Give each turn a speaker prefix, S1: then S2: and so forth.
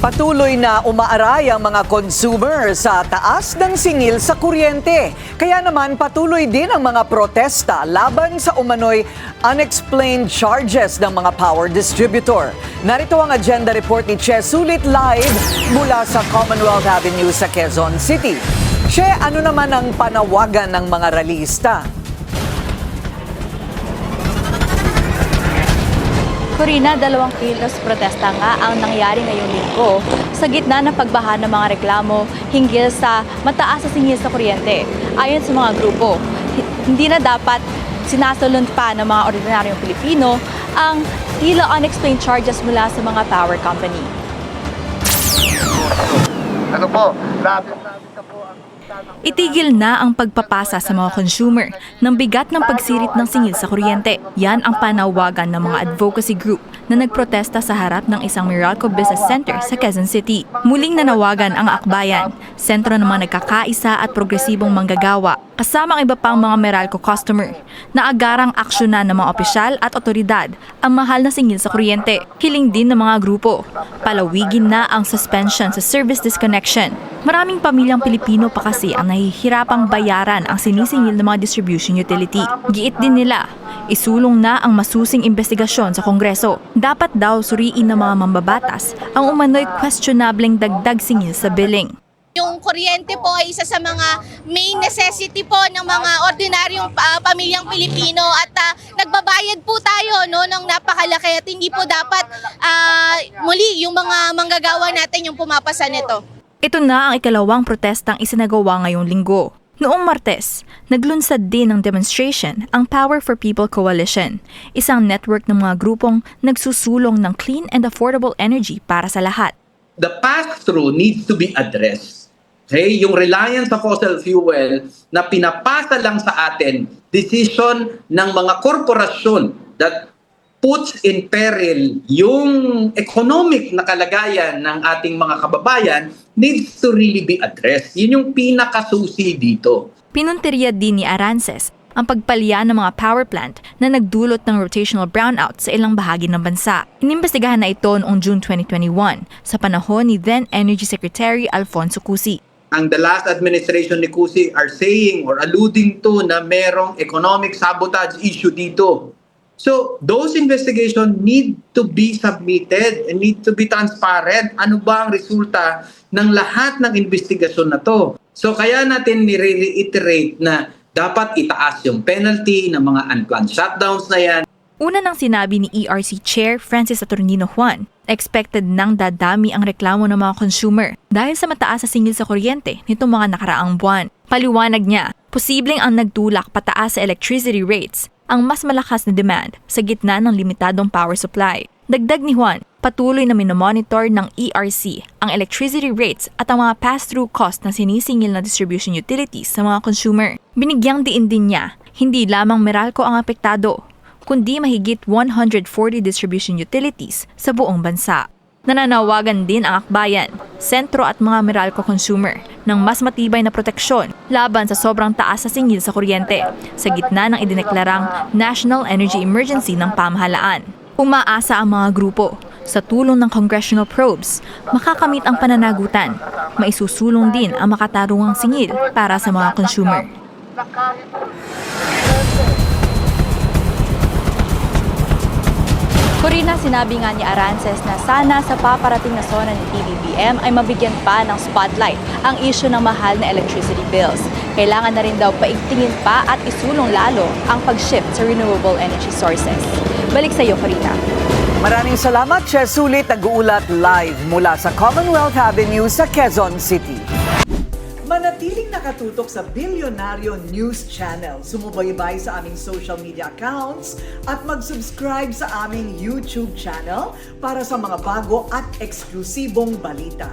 S1: Patuloy na umaaray ang mga consumer sa taas ng singil sa kuryente. Kaya naman patuloy din ang mga protesta laban sa umano'y unexplained charges ng mga power distributor. Narito ang agenda report ni Che Sulit live mula sa Commonwealth Avenue sa Quezon City. Che, ano naman ang panawagan ng mga ralista?
S2: Corina, 2 kilos protesta nga ang nangyari ngayong linggo sa gitna ng pagbaha ng mga reklamo hinggil sa mataas na singil sa kuryente. Ayon sa mga grupo, hindi na dapat sinasalon pa ng mga ordinaryong Pilipino ang tila unexplained charges mula sa mga power company.
S3: Ano po, grabe.
S2: Itigil na ang pagpapasa sa mga consumer ng bigat ng pagsirit ng singil sa kuryente. Yan ang panawagan ng mga advocacy group na nagprotesta sa harap ng isang Meralco Business Center sa Quezon City. Muling nanawagan ang akbayan, sentro ng mga nagkakaisa at progresibong manggagawa, kasama ang iba pang mga Meralco customer, na agarang aksyonan ng mga opisyal at otoridad ang mahal na singil sa kuryente. Hiling din ng mga grupo, palawigin na ang suspension sa service disconnection. Maraming pamilyang Pilipino pa kasi ang nahihirapang bayaran ang sinisingil ng mga distribution utility. Giit din nila, isulong na ang masusing investigasyon sa Kongreso. Dapat daw suriin ng mga mambabatas ang umano'y questionableng dagdag singil sa billing.
S4: Yung kuryente po ay isa sa mga main necessity po ng mga ordinaryong pamilyang Pilipino at nagbabayad po tayo ng napakalaki at hindi po dapat muli yung mga manggagawa natin yung pumapasa nito.
S2: Ito na ang ikalawang protestang isinagawa ngayong linggo. Noong Martes, naglunsad din ng demonstration ang Power for People Coalition, isang network ng mga grupong nagsusulong ng clean and affordable energy para sa lahat.
S5: The pass-through needs to be addressed. Okay? Yung reliance sa fossil fuel na pinapasa lang sa atin, decision ng mga korporasyon that puts in peril yung economic na kalagayan ng ating mga kababayan needs to really be addressed. Yun yung pinakasusi dito.
S2: Pinunteriya din ni Arances ang pagpalya ng mga power plant na nagdulot ng rotational brownout sa ilang bahagi ng bansa. Inimbestigahan na ito noong June 2021 sa panahon ni then Energy Secretary Alfonso Cusi.
S5: Ang the last administration ni Cusi are saying or alluding to na merong economic sabotage issue dito. So, those investigations need to be submitted and need to be transparent. Ano ba ang resulta ng lahat ng investigasyon na to? So, kaya natin nire-reiterate na dapat itaas yung penalty ng mga unplanned shutdowns na yan.
S2: Una nang sinabi ni ERC Chair Francis Saturnino Juan, expected nang dadami ang reklamo ng mga consumer dahil sa mataas na singil sa kuryente nitong mga nakaraang buwan. Paliwanag niya, posibleng ang nagtulak pataas sa electricity rates ang mas malakas na demand sa gitna ng limitadong power supply. Dagdag ni Juan, patuloy na minomonitor ng ERC ang electricity rates at ang mga pass-through cost na sinisingil na distribution utilities sa mga consumer. Binigyang diin din niya, hindi lamang Meralco ang apektado, kundi mahigit 140 distribution utilities sa buong bansa. Nananawagan din ang akbayan, sentro at mga Meralco consumer ng mas matibay na proteksyon laban sa sobrang taas na singil sa kuryente sa gitna ng idineklarang National Energy Emergency ng pamahalaan. Umaasa ang mga grupo sa tulong ng congressional probes, makakamit ang pananagutan. Maisusulong din ang makatarungang singil para sa mga consumer. Corina, sinabi nga ni Arances na sana sa paparating na SONA ni PBBM ay mabigyan pa ng spotlight ang issue ng mahal na electricity bills. Kailangan na rin daw paigtingin pa at isulong lalo ang pag-shift sa renewable energy sources. Balik sa iyo, Corina.
S1: Maraming salamat, Che Sulit, nag-uulat live mula sa Commonwealth Avenue sa Quezon City. Manatiling nakatutok sa Bilyonaryo News Channel. Sumubaybay sa aming social media accounts at mag-subscribe sa aming YouTube channel para sa mga bago at eksklusibong balita.